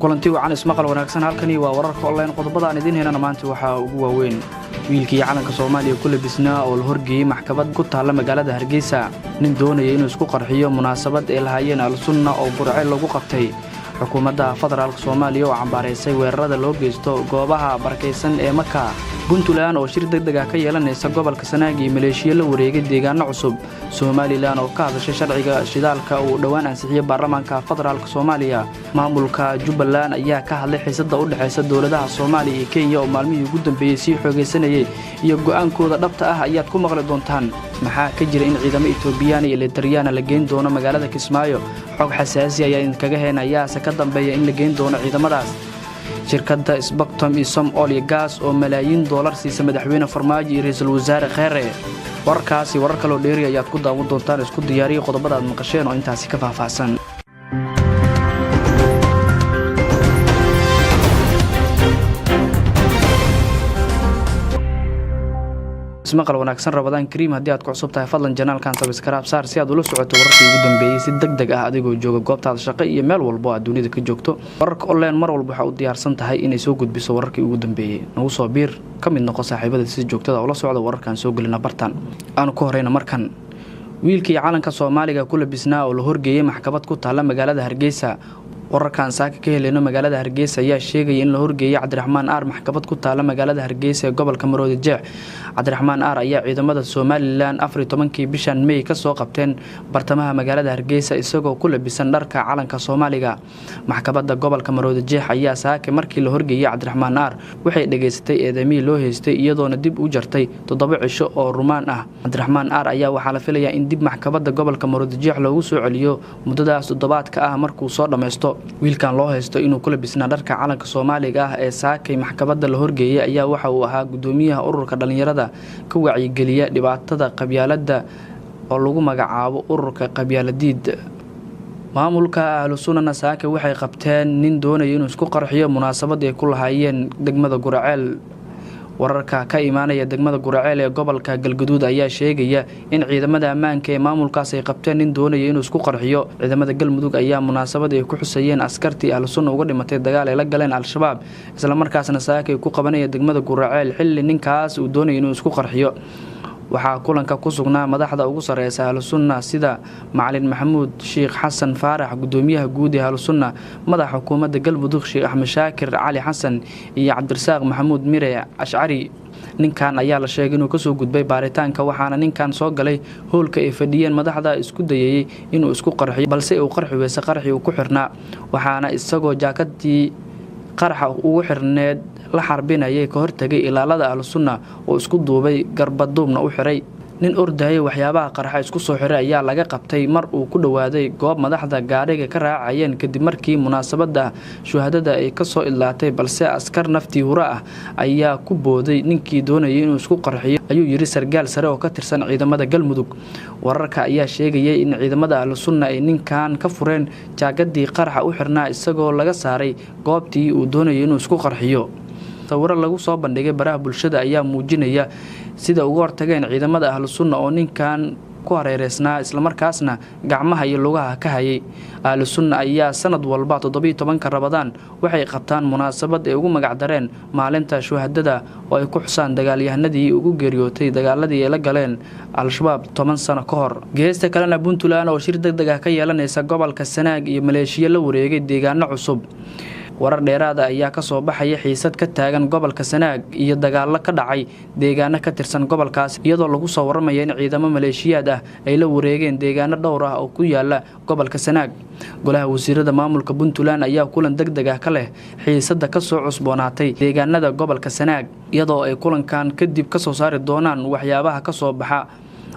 kulanti wacan ismaqal wanaagsan halkani waa wararka online qodobada aan idin heynana maanta waxa ugu waaweyn wiilkii calanka Soomaaliya ku labisnaa oo la horgeeyay maxkamad ku taala magaalada Hargeysa nin doonayay inuu isku qarxiyo munaasabad ay lahaayeen al-sunna oo Gurceel lagu qabtay xukuumadda federaalka Soomaaliya oo cambaareysay weerarada loo geysto goobaha barakeysan ee Maka Puntland oo shir degdeg ah ka yeelanaysa gobolka Sanaag iyo Maleeshiya la wareegay deegaano cusub Somaliland oo ka hadashay sharciga shidaalka oo dhawaan ansixiyay baarlamaanka federaalka Soomaaliya maamulka Jubbaland ayaa ka hadlay xiisada u dhaxaysa dawladaha Soomaaliya iyo Kenya oo maalmihii ugu dambeeyay si xoogeysanayay iyo go'aankooda dhabta ah ayaad ku maqli doontaan maxaa ka jira in ciidamada Ethiopian iyo Eritrean la geyn doono magaalada Kismaayo xog xasaasi ah ayaa kaga heenaya ka dambeeya in la geyn doono ciidamadaas shirkadda Spectrum iyo Somalia Gas oo malaayiin dollar siisa madaxweyne Farmaajo iyo ra'iisul wasaare Khayre warkaasi warar kale oo dheeri ayaad ku daawan doontaan isku diyaariyo qodobada aad maqasheen oo intaasi ka faahfaahsan ismaqal wanaagsan Ramadaan Kariim hadii aad ku cusub tahay fadlan channelkan subscribe saar si aad ula socoto wararkii ugu dambeeyay si degdeg ah adigoo jooga goobtaada shaqo iyo meel walba aad dunida ka joogto wararka online mar walba waxa u diyaarsan tahay inay soo gudbiso wararkii ugu dambeeyay nagu soo biir kamid noqo saaxiibada si joogtada ula socda wararkan soo galina bartan aan ku horeyna markan wiilkii calanka Soomaaliga ku labisnaa oo la horgeeyay maxkamad ku taala magaalada Hargeysa wararkan saaka ka heleyno magaalada Hargeysa ayaa sheegay in la horgeeyay Cabdiraxmaan Aar maxkamad ku taala magaalada Hargeysa ee gobolka Maroodijeex Cabdiraxmaan Aar ayaa ciidamada Somaliland 14kii bishan May ka soo qabteen bartamaha magaalada Hargeysa isagoo ku labisan dharka calanka Soomaaliga maxkamadda gobolka Maroodijeex ayaa saaka markii la horgeeyay Cabdiraxmaan Aar waxay dhageystay eedamii loo heystay iyadoona dib u jartay 7 cisho oo rumaan ah Cabdiraxmaan Aar ayaa waxa la filayaa in dib maxkamadda gobolka Maroodijeex loogu soo celiyo muddadaas toddobaadka ah markuu soo dhameysto wiilkan loo haysto inuu ku labisnaa dharka calanka Soomaaliga ah ee saakay maxkamadda la horgeeyay ayaa waxa uu ahaa gudoomiyaha ururka dhalinyarada ka wacyigeliya dhibaatada qabyaaladda oo lagu magacaabo ururka qabyaaladiid maamulka ahlusunna saaka waxay qabteen nin doonayay inuu isku qarxiyo munaasabad ay ku lahaayeen degmada Gurceel wararka ka imaanaya degmada Gurceel ee gobolka Galgaduud ayaa sheegaya in ciidamada ammaanka ee maamulkaas ay qabteen nin doonayay inuu isku qarxiyo ciidamada Galmudug ayaa munaasabad ay ku xusayeen askartii ahlusunna uga dhimatay dagaal ay la galeen al-shabaab isla markaasna saaka ay ku qabanaya degmada Gurceel xilli ninkaas uu doonayay inuu isku qarxiyo waxaa kulanka ku sugnaa madaxda ugu sareysa ahlusunna sida Macalin Maxamuud Sheekh Xasan Faarax gudoomiyaha guud ee ahlusunna madaxa xukuumadda Galmudug Sheekh Axmed Shaakir Cali Xasan iyo Cabdirasaaq Maxamuud Mire Ashcari ninkan ayaa la sheegay inuu ka soo gudbay baaritaanka waxaana ninkan soo galay hoolka ay fadhiyeen madaxda isku dayay inuu isku qarxiyo balse uu qarxi uu ku xirnaa waxaana isagoo jaakadii qarxa ugu xirneed la xarbinayay ka hortagay ilaalada ahlusunna oo isku duubay garbaduubna u xiray nin ordayay waxyaabaha qarxa isku soo xiray ayaa laga qabtay mar uu ku dhawaaday goob madaxda gaariga ka raacayeen kadib markii munaasabada shuhadada ay ka soo ilaatay balse askar naftii hura ah ayaa ku booday ninkii doonayay inuu isku qarxiyo ayuu yiri sargaal sare oo ka tirsan ciidamada Galmudug wararka ayaa sheegay in ciidamada ahlusunna ay ninkan ka fureen jaagadii qarxa u xirnaa isagoo laga saaray goobtii uu doonayay inuu isku qarxiyo sawir lagu soo bandhigay baraha bulshada ayaa muujinaya sida ugu hortageen ciidamada ahlusunna oo ninkan ku hareereysnaa isla markaasna gacmaha iyo lugaha ka hayay ahlusunna ayaa sanad walba 17 Ramadaan waxay qabtaan munaasabad ay ugu magac dareen maalinta shuhadada oo ay ku xusaan dagaalyahanadii ugu geeriyootay dagaaladii ay la galeen al-shabaab 10 sano ka hor geesta kalena Puntland oo shir degdeg ah ka yeelanaysa gobolka Sanaag iyo Maleeshiya la wareegay deegaano cusub warar dheeraada ayaa ka soo baxaya xiisad ka taagan gobolka Sanaag iyo dagaalo ka dhacay deegaano ka tirsan gobolkaas iyadoo lagu soo waramayo in ciidamo maleeshiyaad ah ay la wareegeen deegaano dhowr ah oo ku yaala gobolka Sanaag golaha wasiirada maamulka Puntland ayaa kulan degdeg ah ka leh xiisada ka soo cusboonaatay deegaanada gobolka Sanaag iyadoo ay kulankan kadib ka soo saari doonaan waxyaabaha ka soo baxa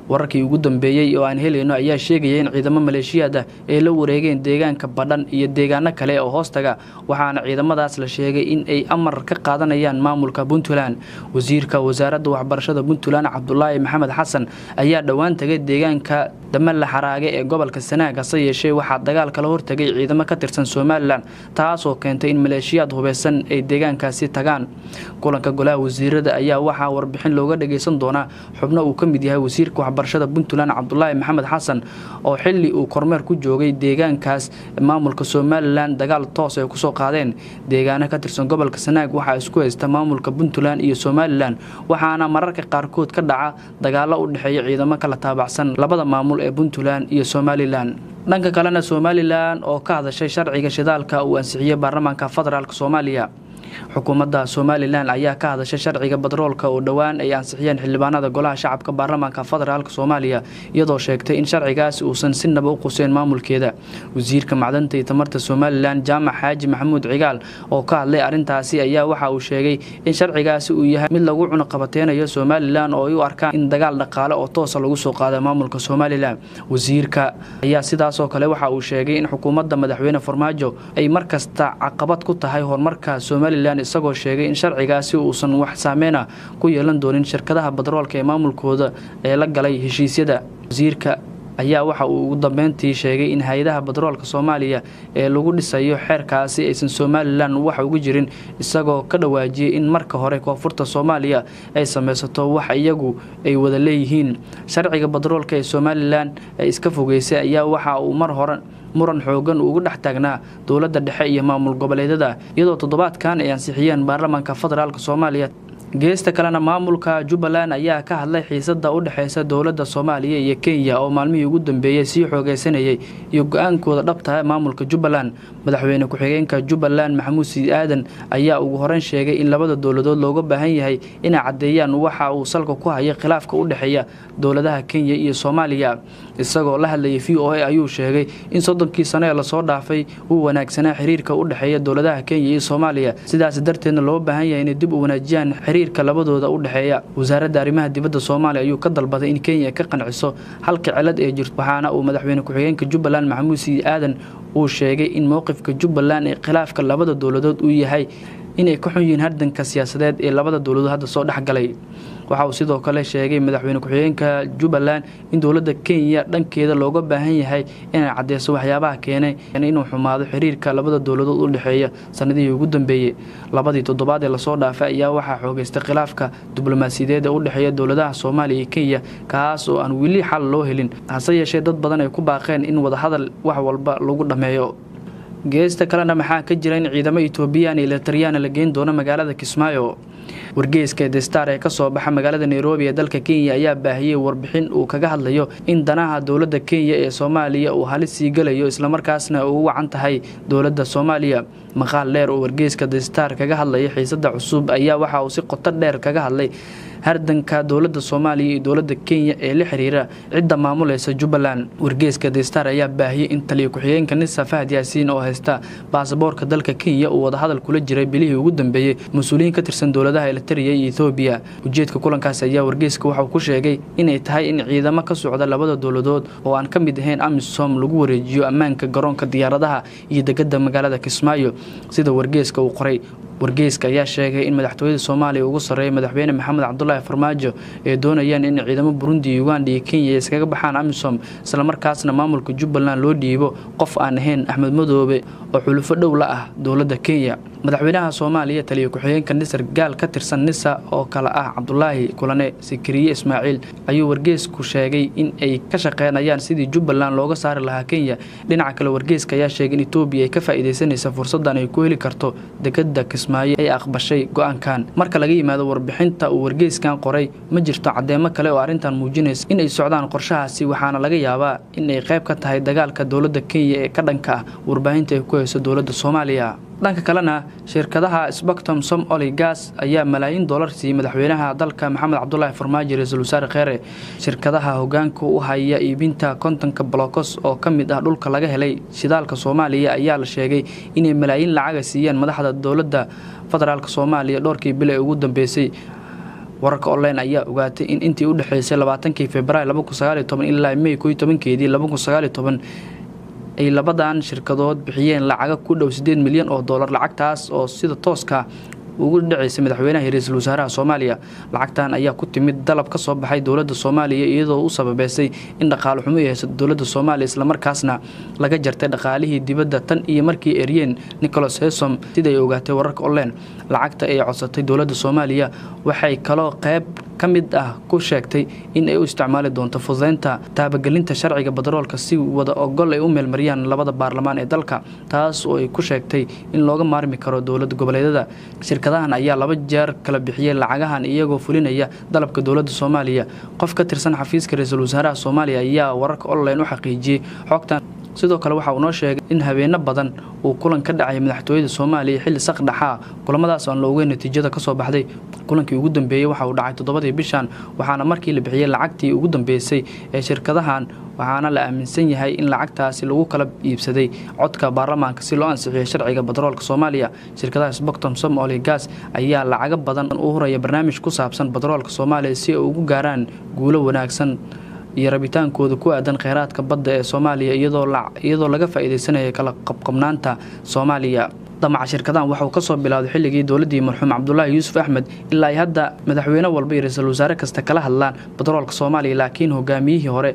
wararkii ugu dambeeyay oo aan helayno ayaa sheegay in ciidamo maleeshiyaad ah ay la wareegeen deegaanka Badhan iyo deegaano kale oo hoostaga waxaana ciidamadaas la sheegay in ay amar ka qaadanayaan maamulka Puntland wasiirka wasaaradda waxbarashada Puntland Cabdullaahi Maxamed Xasan ayaa dhawaan tagay deegaanka Damal Xaraage ee gobolka Sanaag hase yeeshee waxaa dagaal kala hortagay ciidamo ka tirsan Somaliland taas oo keentay in maleeshiyaad hubeysan ay deegaankaasi tagaan kulanka golaha wasiirada ayaa waxa warbixin looga dhageysan doona xubno uu ka mid yahay wasiirka waxbarashada Puntland Cabdullaahi Maxamed Xasan oo xilli uu kormeer ku joogay deegaankaas maamulka Somaliland dagaal toos ay ku soo qaadeen deegaano ka tirsan gobolka Sanaag waxa isku haysta maamulka Puntland iyo Somaliland waxaana mararka qaarkood ka dhaca dagaalo u dhaxeeya ciidamo kala taabacsan labada maamul ee Puntland iyo Somaliland dhanka kalena Somaliland oo ka hadashay sharciga shidaalka uu ansixiyay baarlamaanka federaalka Soomaaliya xukuumadda Somaliland ayaa ka hadashay sharciga batroolka oo dhawaan ay ansixiyeen xildhibaanada golaha shacabka baarlamaanka federaalka Soomaaliya iyadoo sheegtay in sharcigaas uusan si naba u quseen maamulkeeda wasiirka macdanta iyo tamarta Somaliland Jaamac Xaaji Maxamuud Cigaal oo ka hadlay arintaasi ayaa waxa uu sheegay in sharcigaasi uu yahay mid lagu cunaqabateynayo Somaliland oo ay u arkaan in dagaal dhaqaale oo toos lagu soo qaado maamulka Somaliland wasiirka ayaa sidaas oo kale waxa uu sheegay in xukuumadda madaxweyne Farmaajo ay markasta caqabad ku tahay horumarka Somaliland isagoo sheegay in sharcigaasi uusan wax saameyn ku yeelan doonin shirkadaha batroolka ee maamulkooda ee la galay heshiisyada wasiirka ayaa waxa uu ugu dambeyntii sheegay in hay'adaha batroolka Soomaaliya ee lagu dhisayo xeerkaasi aysan Somaliland wax ugu jirin isagoo ka dhawaajiyay in marka hore koonfurta Soomaaliya ay sameysato wax iyagu ay wada leeyihiin sharciga batroolka ee Somaliland ay iska fogeysay ayaa waxa uu mar hore muran xoogan ugu dhex taagnaa dawladda dhexe iyo maamul goboleedyada iyadoo toddobaadkan ay ansixiyeen baarlamaanka federaalka Soomaaliya geesta kalena maamulka Jubbaland ayaa ka hadlay xiisadda u dhaxeysa dawladda Soomaaliya iyo Kenya oo maalmihii ugu dambeeyay si xoogeysanayay iyo go'aankooda dhabta ah maamulka Jubbaland madaxweyne ku-xigeenka Jubbaland Maxamuud Siid Aadan ayaa ugu horeyn sheegay in labada dawladood looga baahan yahay inay cadeeyaan waxa uu salka ku hayo khilaafka u dhaxeeya dawladaha Kenya iyo Soomaaliya isagoo la hadlayay VOA ayuu sheegay in 30 sano ee la soo dhaafay uu wanaagsanaa xiriirka u dhaxeeya dawladaha Kenya iyo Soomaaliya sidaas darteedna loo baahan yahay in dib u wanaajiyaan xiriirka labadooda u dhaxeeya wasaaradda arrimaha dibadda Soomaaliya ayuu ka dalbaday in Kenya ka qanciso halka cilad ee jirto waxaana uu madaxweyne ku-xigeenka Jubbaland Maxamuud Siid Aadan uu sheegay in mowqifka Jubbaland ee khilaafka labada dawladood uu yahay inay ka xun yihiin hardanka siyaasadeed ee labada dawladood hadda soo dhaxgalay waxa uu sidoo kale sheegay madaxweyne ku-xigeenka Jubbaland in dawladda Kenya dhankeeda looga baahan yahay inay cadeyso waxyaabaha keenay inuu xumaado xiriirka labada dawladood u dhaxeeya sanadihii ugu dambeeyay labadii toddobaad ee la soo dhaafay ayaa waxa xoogeystay khilaafka diblomaasiyadeed ee u dhaxeeya dawladaha Soomaaliya iyo Kenya kaas oo aan wili xal loo helin hase yeeshee dad badan ay ku baaqeen in wada hadal wax walba lagu dhameeyo geesta kalena maxaa ka jira in ciidamo Ethiopian iyo Eritrean la geyn doono magaalada Kismaayo wargeyska The Star ee ka soo baxa magaalada Nairobi ee dalka Kenya ayaa baahiyay warbixin uu kaga hadlayo in danaha dawladda Kenya ee Soomaaliya uu halis sii galayo isla markaasna uu wacan tahay dawladda Soomaaliya maqaal dheer oo wargeyska The Star kaga hadlaya xiisadda cusub ayaa waxa uu si qoto dheer kaga hadlay hardanka dawladda Soomaaliya iyo dawladda Kenya ee la xiriira cidda maamuleysa Jubbaland wargeyska The Star ayaa baahiyay in taliye ku-xigeenka NISA Fahad Yaasiin oo haysta baasaboorka dalka Kenya uu wada hadal kula jiray bilihii ugu dambeeyay mas'uuliyiin ka tirsan dawladaha Eritrea iyo Ethiopia ujeedka kulankaas ayaa wargeyska waxa uu ku sheegay inay tahay in ciidamo ka socda labada dawladood oo aan ka mid ahayn AMISOM lagu wareejiyo ammaanka garoonka diyaaradaha iyo dekedda magaalada Kismaayo sida wargeyska uu qoray wargeyska ayaa sheegay in madaxtooyada Soomaaliya ugu sareeyay madaxweyne Maxamed Cabdullaahi Farmaajo ee doonayaan in ciidamo Burundi, Uganda iyo Kenya iskaga baxaan AMISOM isla markaasna maamulka Jubbaland loo dhiibo qof aan ahayn Axmed Madoobe oo xulufo dhow la ah dawladda Kenya madaxweynaha Soomaaliya taliye ku-xigeenka Nisar gaal ka tirsan NISA oo kala ah Cabdullaahi Kulane Sikriye Ismaaciil ayuu wargeysku sheegay in ay ka shaqeynayaan sidii Jubbaland looga saari lahaa Kenya dhinaca kale wargeyska ayaa sheegay in Ethiopia ay ka faa'iideysanayso fursadan ay ku heli karto dekedda Kismaayo ay aqbashay go'aankan marka laga yimaado warbixinta uu wargeyskan qoray ma jirto cadeemo kale oo arintan muujinaysa in ay socdaan qorshahaasi waxaana laga yaabaa in ay qayb ka tahay dagaalka dawladda Kenya ee ka dhanka ah warbaahinta ay ku hayso dawladda Soomaaliya dhanka kalena shirkadaha Spectrum Somali Gas ayaa malaayiin dollar siiyay madaxweynaha dalka Maxamed Cabdullaahi Farmaajo ra'iisul wasaare Kheyre shirkadaha hoggaanka u haya iibinta kontonka blocks oo ka mid ah dhulka laga helay shidaalka Soomaaliya ayaa la sheegay inay malaayiin lacag siiyeen madaxda dawladda federaalka Soomaaliya dhowrkii bil ee ugu dambeysay wararka online ayaa ogaatay in intii u dhaxeysay 20 Febraayo 2019 ilaa May 11keedii 2019 ay labadan shirkadood bixiyeen lacag ku dhow 8 milyan oo dollar lacagtaas oo sida tooska ugu dhaceysay madaxweynaha ra'iisul wasaaraha Soomaaliya lacagtan ayaa ku timid dalab ka soo baxay dawladda Soomaaliya iyadoo u sababeysay in dhaqaale xumo ay hayso dawladda Soomaaliya isla markaasna laga jartay dhaqaalihii dibadda tan iyo markii Eryeen Nicholas Haysom sida ay ogaatay wararka online lacagta ay codsatay dawladda Soomaaliya waxay kaloo qayb kamid ah ku sheegtay in ay u isticmaali doonto fududeynta taabagelinta sharciga batroolka si wada ogol ay u meelmariyaan labada baarlamaan ee dalka, taas oo ay ku sheegtay in looga maarmi karo dowladda goboleedyada. Shirkadahan ayaa 2 jeer kala bixiyay lacagahan iyagoo fulinaya dalabka dowladda Soomaaliya. Qof ka tirsan xafiiska ra'iisul wasaaraha Soomaaliya ayaa wararka online u xaqiijiyay xogtan. sidoo kale waxa uu noo sheegay in habeena badan uu kulan ka dhacay madaxtooyada Soomaaliya xilli saqdhaxa kulamadaas aan la ogeyn natiijada ka soo baxday. Kulankii ugu dambeeyay waxa uu dhacay 7 bishan, waxaana markii la bixiyay lacagtii ugu dambeysay ee shirkadahan, waxaana la aaminsan yahay in lacagtaasi lagu kala iibsaday codka baarlamaanka si loo ansixiyo sharciga batroolka Soomaaliya. Shirkadaha Spectrum Somali Gas ayaa lacag badan u horaya barnaamij ku saabsan batroolka Soomaaliya si ay ugu gaaraan guulo wanaagsan iyo rabitaankooda ku aadan kheyraadka badda ee Soomaaliya iyadoo laga faa'iideysanayo kala qabqabnaanta Soomaaliya. damaca shirkadahan waxa uu ka soo bilowday xilligii dowladii marxuum Cabdullaahi Yuusuf Axmed ilaa ay hadda madaxweyne walba iyo ra'iisul wasaare kasta kala hadlaan batroolka Soomaaliya, laakiin hogaamiyihii hore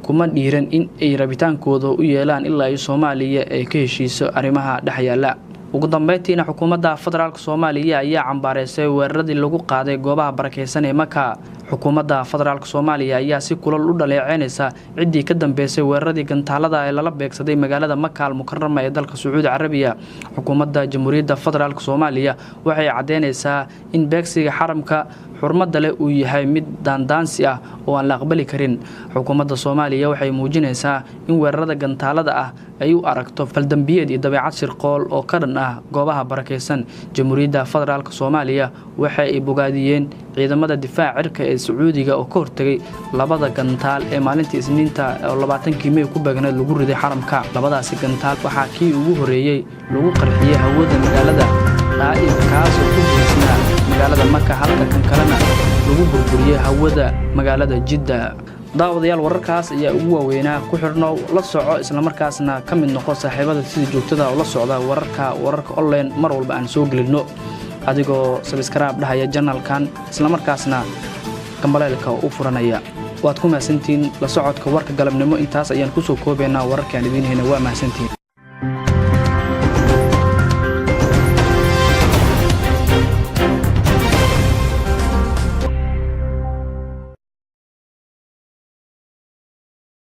kuma dhiiran in ay rabitaankooda u yeelaan ilaa ay Soomaaliya ay ka heshiiso arrimaha dhaxyaala. ugu dambeyntiina xukuumadda federaalka Soomaaliya ayaa cambaareysay weeraradii lagu qaaday goobaha barakeysan ee Maka. xukuumadda federaalka Soomaaliya ayaa si kulal u dhaleeceynaysa ciddii ka dambeysay weeraradii gantaalada ee lala beegsaday magaalada Maka al-Mukarrama ee dalka Sacuudi Carabiya. xukuumadda Jamhuuriyadda Federaalka Soomaaliya waxay cadeynaysaa in beegsiga xaramka xurmada leh uu yahay mid daandaansi ah oo aan la aqbali karin. xukuumadda Soomaaliya waxay muujinaysaa in weerarada gantaalada ah ay u aragto faldambiyeed iyo dabeecad shirqool oo ka dhan ah goobaha barakeysan. Jamhuuriyadda Federaalka Soomaaliya waxay bogaadiyeen ciidamada difaaca cirka ee Sacuudiga oo ka hortagay 2 gantaal ee maalintii Isniinta oo 20 May ku beegnayd lagu riday xaramka. labadaasi gantaal waxaa kii ugu horeeyay lagu qarxiyay hawada magaalada Daa'if kaas oo ku jeesnaa magaalada Maka, halka kan kalena lagu burburiyay hawada magaalada Jidda. daawadayaal wararkaas ayaa ugu waaweynaa. ku xirno la soco isla markaasna ka mid noqo saaxiibada sida joogtada oo la socda wararka online mar walba aan soo gelino, adigoo subscribe dhahaya channelkan isla markaasna kambaleelka u furanaya. waad ku mahadsantiin la socodka warka galabnimo. intaas ayaan ku soo koobaynaa wararkan idin heena. waa mahadsantiin.